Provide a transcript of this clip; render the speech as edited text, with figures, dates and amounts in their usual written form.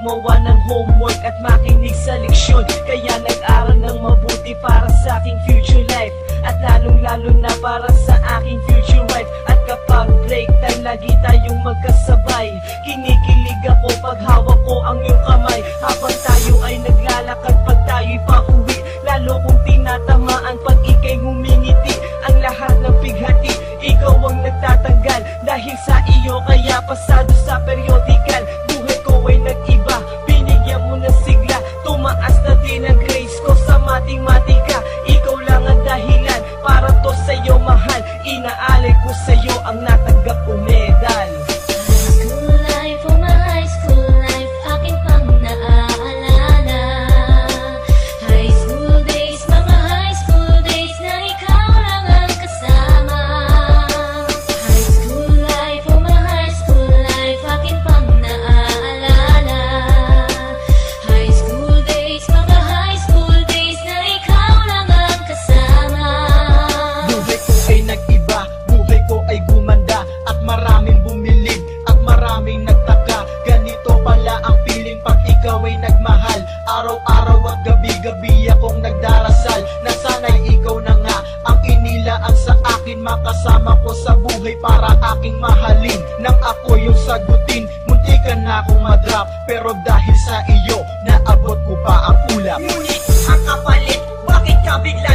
gumawa ng homework at makinig sa leksyon. Kaya nag-aral ng mabuti para sa aking future life, at lalong-lalo na para sa aking future wife. At kapag break time, lagi tayong magkasabay. Kinikilig ako pag hawak ko ang iyong kamay, habang tayo ay naglalakad pag tayo'y pauwi. Lalo kung tinatamaan pag ika'y ngumingiti. Ang lahat ng pighati, ikaw ang nagtatanggal. Dahil sa iyo kaya pasado sa periodical. Buhay ko ay nag-iba, binigyan mo ng sigla. Tumaas na din ang grades ko sa matematika. Ikaw lang ang dahilan para to sa'yo mahal. Inaalay ko sa'yo ang natanggap kong medal. Araw-araw at gabi-gabi akong nagdarasal na sana'y ikaw na nga ang inilaan sa akin. Makasama ko sa buhay para aking mahalin. Nang ako yung sagutin, muntikan na akong madrop, pero dahil sa iyo, naabot ko pa ang ulap. Ngunit ang kapalit, bakit ka bigla